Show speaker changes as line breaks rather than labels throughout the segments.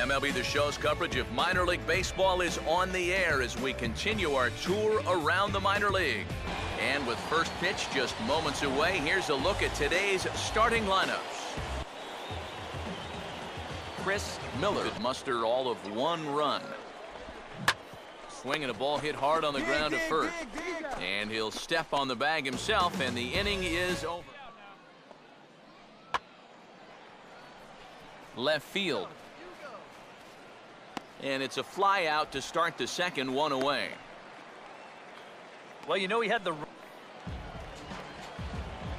MLB The Show's coverage of minor league baseball is on the air as we continue our tour around the minor league. And with first pitch just moments away, here's a look at today's starting lineups. Chris Miller could muster all of one run. Swinging a ball hit hard on the ground to first. And he'll step on the bag himself, and the inning is over. Left field. And it's a fly out to start the second, one away.
Well, you know he had the...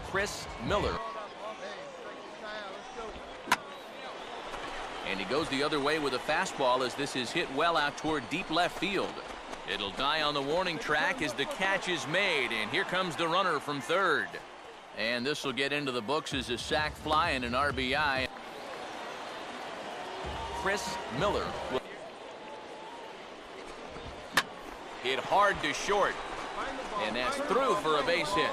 Chris Miller. And he goes the other way with a fastball as this is hit well out toward deep left field. It'll die on the warning track as the catch is made, and here comes the runner from third. And this will get into the books as a sac fly and an RBI. Chris Miller will hit hard to short, and that's through for a base hit.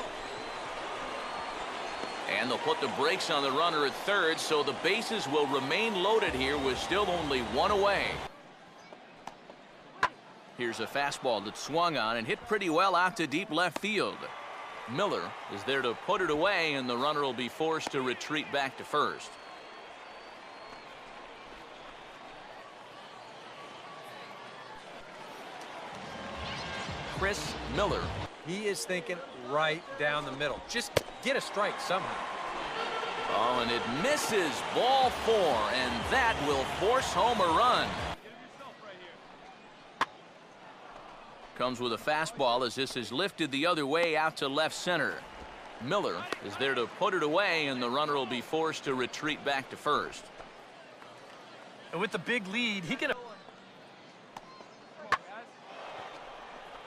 And they'll put the brakes on the runner at third, so the bases will remain loaded here with still only one away. Here's a fastball that swung on and hit pretty well out to deep left field. Miller is there to put it away, and the runner will be forced to retreat back to first. Chris Miller.
He is thinking right down the middle. Just get a strike somehow.
Oh, and it misses ball four, and that will force home a run. Comes with a fastball as this is lifted the other way out to left center. Miller is there to put it away, and the runner will be forced to retreat back to first.
And with the big lead, he can...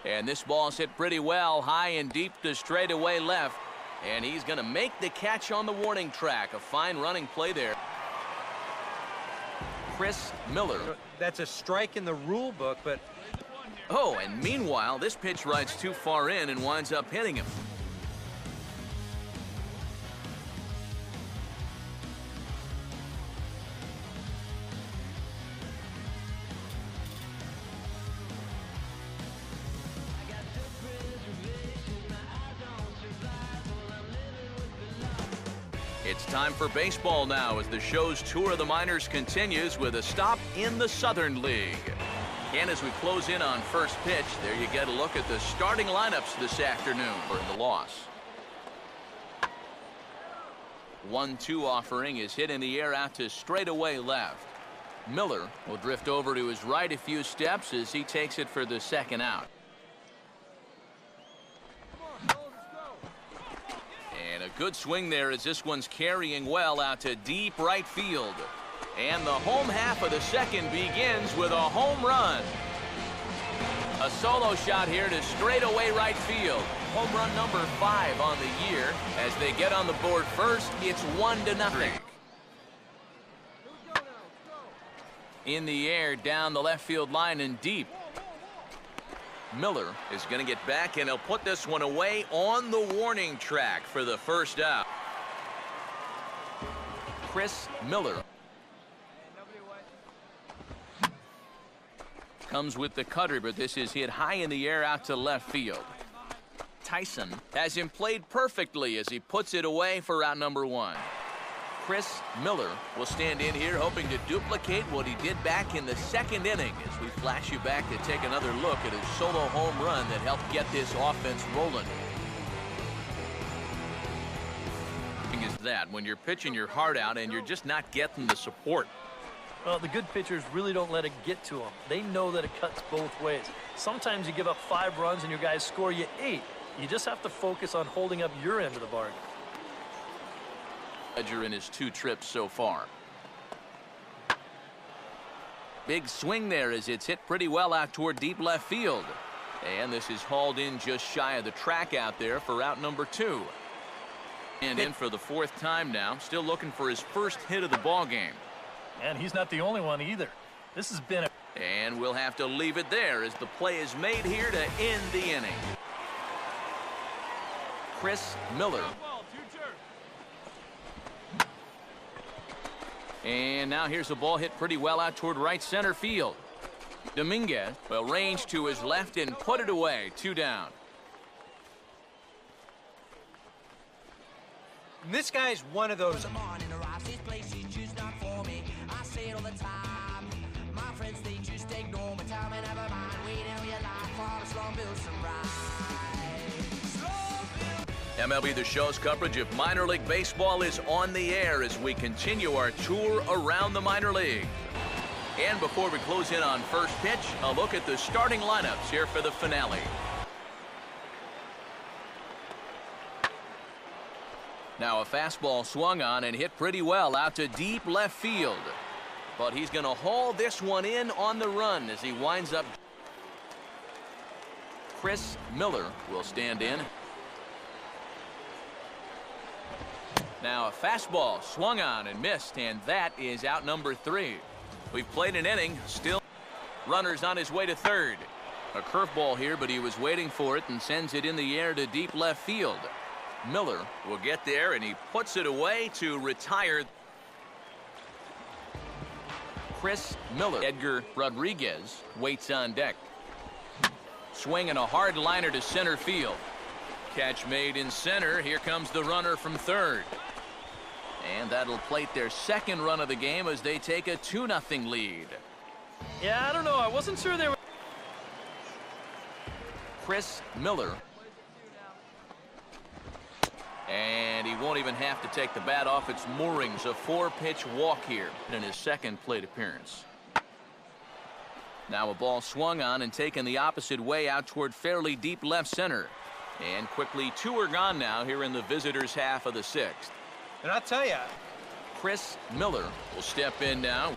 And this ball's hit pretty well, high and deep to straightaway left. And he's going to make the catch on the warning track. A fine running play there. Chris Miller.
That's a strike in the rule book, but...
Oh, and meanwhile, this pitch rides too far in and winds up hitting him. It's time for baseball now as the show's tour of the minors continues with a stop in the Southern League. And as we close in on first pitch, there you get a look at the starting lineups this afternoon for the loss. 1-2 offering is hit in the air out to straightaway left. Miller will drift over to his right a few steps as he takes it for the second out. And a good swing there as this one's carrying well out to deep right field. And the home half of the second begins with a home run. A solo shot here to straightaway right field. Home run number 5 on the year. As they get on the board first, it's 1-0. In the air down the left field line and deep. Miller is going to get back, and he'll put this one away on the warning track for the first out. Chris Miller comes with the cutter, but this is hit high in the air out to left field. Tyson has him played perfectly as he puts it away for out number 1. Chris Miller will stand in here hoping to duplicate what he did back in the second inning as we flash you back to take another look at his solo home run that helped get this offense rolling. Is that when you're pitching your heart out and you're just not getting the support.
Well, the good pitchers really don't let it get to them. They know that it cuts both ways. Sometimes you give up 5 runs and your guys score you 8. You just have to focus on holding up your end of the bargain.
Ledger in his 2 trips so far. Big swing there as it's hit pretty well out toward deep left field. And this is hauled in just shy of the track out there for out number 2. And in for the 4th time now, still looking for his first hit of the ball game.
And he's not the only one either. This has been a...
And we'll have to leave it there as the play is made here to end the inning. Chris Miller And now here's a ball hit pretty well out toward right center field. Dominguez will range to his left and put it away. 2 down.
And this guy's one of those.
MLB The Show's coverage of minor league baseball is on the air as we continue our tour around the minor league. And before we close in on first pitch, a look at the starting lineups here for the finale. Now a fastball swung on and hit pretty well out to deep left field. But he's going to haul this one in on the run as he winds up. Chris Miller will stand in. Now a fastball swung on and missed, and that is out number 3. We've played an inning, still runners on his way to third. A curveball here, but he was waiting for it and sends it in the air to deep left field. Miller will get there, and he puts it away to retire. Chris Miller. Edgar Rodriguez waits on deck. Swinging a hard liner to center field. Catch made in center. Here comes the runner from third. And that'll plate their second run of the game as they take a 2-0 lead.
Yeah, I don't know. I wasn't sure they were.
Chris Miller. And he won't even have to take the bat off its moorings. A 4-pitch walk here in his second plate appearance. Now a ball swung on and taken the opposite way out toward fairly deep left center. And quickly 2 are gone now here in the visitors' half of the 6th.
And I'll tell you,
Chris Miller will step in now.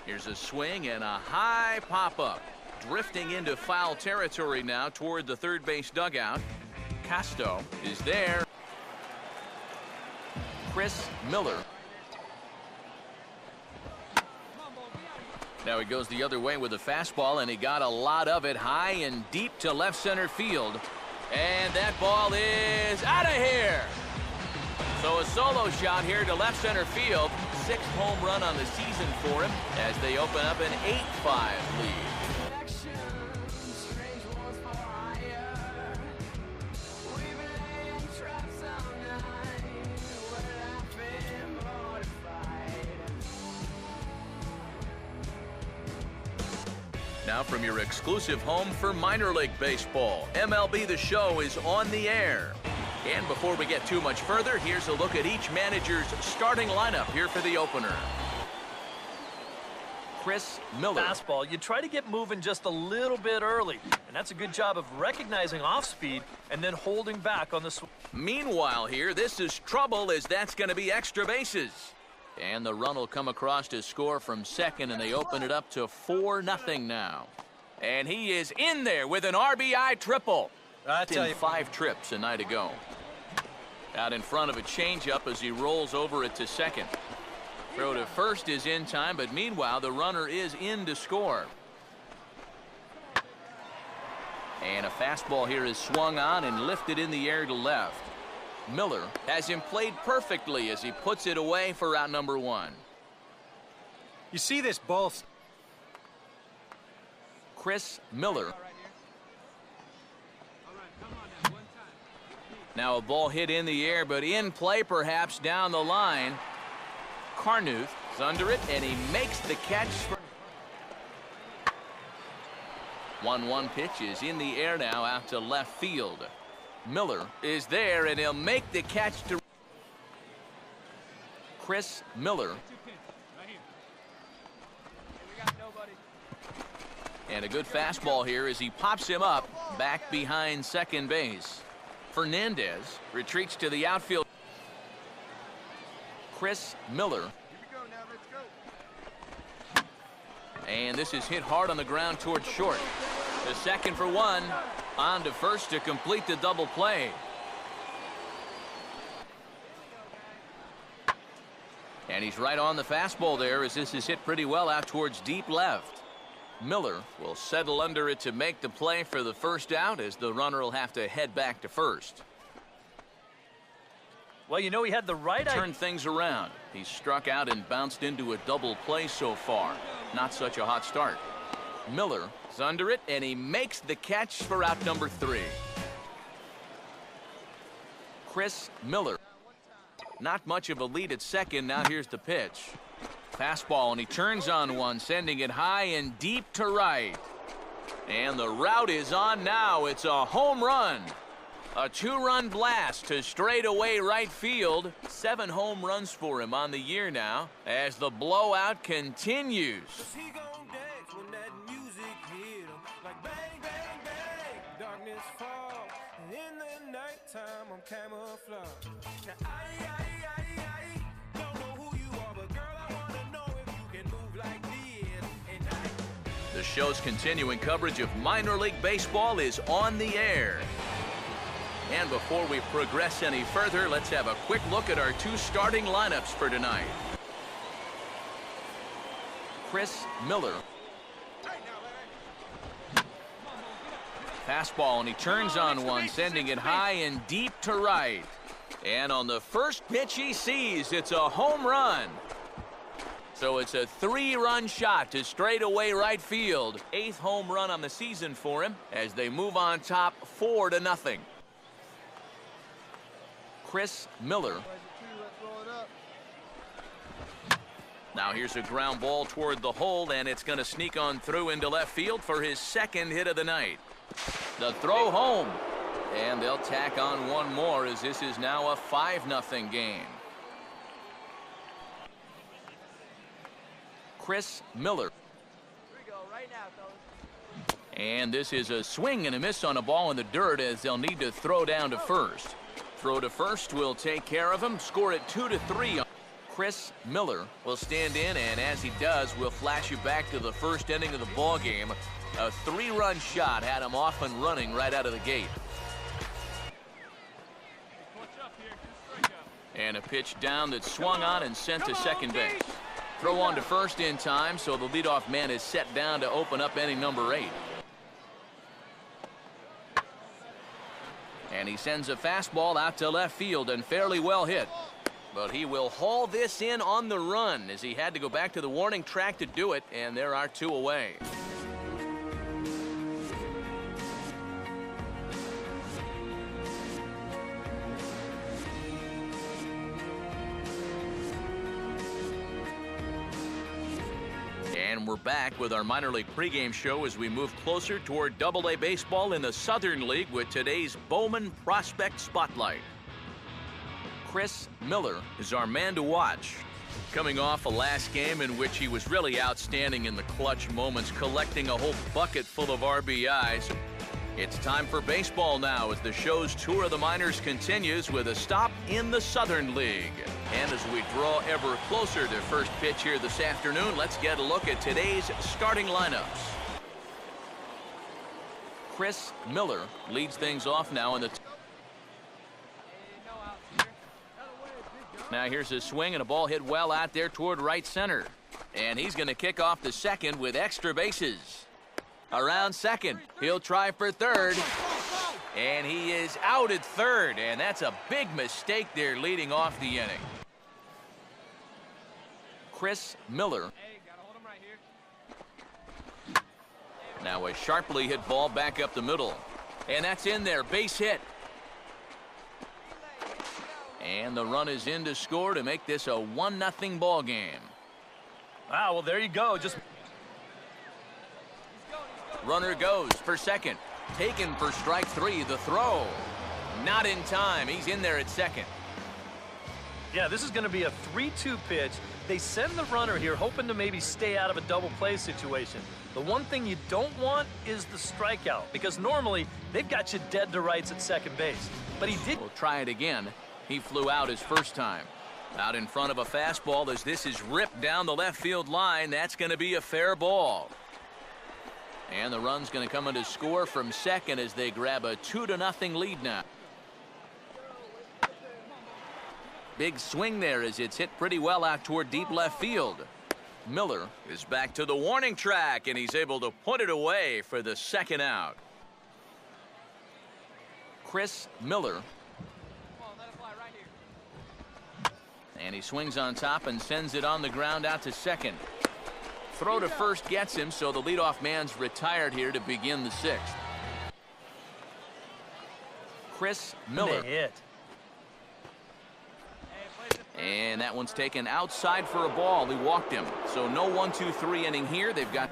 Here's a swing and a high pop-up. Drifting into foul territory now toward the third base dugout. Casto is there. Chris Miller. Now he goes the other way with a fastball, and he got a lot of it high and deep to left center field. And that ball is out of here. So a solo shot here to left center field. 6th home run on the season for him as they open up an 8-5 lead. Now from your exclusive home for minor league baseball, MLB The Show is on the air. And before we get too much further, here's a look at each manager's starting lineup here for the opener. Chris Miller.
Fastball. You try to get moving just a little bit early, and that's a good job of recognizing off speed and then holding back on the swing.
Meanwhile here, this is trouble as that's going to be extra bases. And the run will come across to score from second, and they open it up to 4-0 now. And he is in there with an RBI triple.
I tell you,
5 trips a night ago. Out in front of a changeup as he rolls over it to second. Throw to first is in time, but meanwhile the runner is in to score. And a fastball here is swung on and lifted in the air to left. Miller has him played perfectly as he puts it away for out number 1.
you see this ball.
Chris Miller. Now a ball hit in the air, but in play perhaps down the line. Carnuth is under it, and he makes the catch. 1-1 pitch is in the air now out to left field. Miller is there, and he'll make the catch to Chris Miller. And a good fastball here as he pops him up back behind second base. Fernandez retreats to the outfield. Chris Miller. And this is hit hard on the ground towards short. The second for 1. On to first to complete the double play. And he's right on the fastball there as this is hit pretty well out towards deep left. Miller will settle under it to make the play for the first out as the runner will have to head back to first.
Well, you know, he had the right idea.
Turned things around. He struck out and bounced into a double play so far. Not such a hot start. Miller is under it, and he makes the catch for out number 3. Chris Miller. Not much of a lead at second. Now here's the pitch. Fastball, and he turns on one, sending it high and deep to right. And the route is on now. It's a home run. A 2-run blast to straightaway right field. 7 home runs for him on the year now as the blowout continues. The show's continuing coverage of minor league baseball is on the air. And before we progress any further, let's have a quick look at our 2 starting lineups for tonight. Chris Miller. Fastball, and he turns on one, sending it high and deep to right. And on the first pitch he sees, it's a home run. So it's a 3-run shot to straightaway right field. 8th home run on the season for him as they move on top 4-0. Chris Miller. Now here's a ground ball toward the hole, and it's going to sneak on through into left field for his 2nd hit of the night. The throw home, and they'll tack on one more as this is now a 5-0 game. Chris Miller.
Here we go, right now, fellas.
And this is a swing and a miss on a ball in the dirt as they'll need to throw down to first. Throw to first will take care of him. Score it 2-3. Chris Miller will stand in, and as he does, we'll flash you back to the first inning of the ball game. A 3-run shot had him off and running right out of the gate. And a pitch down that swung on and sent to second base. Throw on to first in time, so the leadoff man is set down to open up inning number 8. And he sends a fastball out to left field and fairly well hit. But he will haul this in on the run as he had to go back to the warning track to do it, and there are 2 away. And we're back with our minor league pregame show as we move closer toward Double-A baseball in the Southern League with today's Bowman Prospect Spotlight. Chris Miller is our man to watch. Coming off a last game in which he was really outstanding in the clutch moments, collecting a whole bucket full of RBIs. It's time for baseball now as the show's tour of the minors continues with a stop in the Southern League. And as we draw ever closer to first pitch here this afternoon, let's get a look at today's starting lineups. Chris Miller leads things off now in the... Now here's a swing and a ball hit well out there toward right center. And he's going to kick off the second with extra bases. Around second, he'll try for third. And he is out at third, and that's a big mistake there leading off the inning. Chris Miller. Now a sharply hit ball back up the middle. And that's in there, base hit. And the run is in to score to make this a 1-0 ball game.
Wow, well, there you go. Just
runner goes for second. Taken for strike 3. The throw. Not in time. He's in there at second.
yeah, this is going to be a 3-2 pitch. They send the runner here hoping to maybe stay out of a double play situation. The one thing you don't want is the strikeout because normally they've got you dead to rights at second base. But he did.
We'll try it again. He flew out his first time. Out in front of a fastball as this is ripped down the left field line. That's going to be a fair ball. And the run's going to come in to score from second as they grab a 2-0 lead now. Big swing there as it's hit pretty well out toward deep left field. Miller is back to the warning track, and he's able to put it away for the second out. Chris Miller. And he swings on top and sends it on the ground out to second. Throw to first gets him, so the leadoff man's retired here to begin the sixth. Chris Miller.
Hit.
And that one's taken outside for a ball. He walked him. So no 1-2-3 inning here. They've got...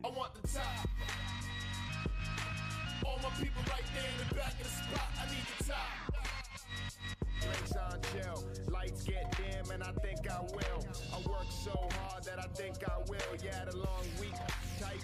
I want the top. All my people right there in the back of the spot. I need the top. Drinks on chill. Lights get dim and I think I will. I work so hard that I think I will. Yeah, the long week. Tight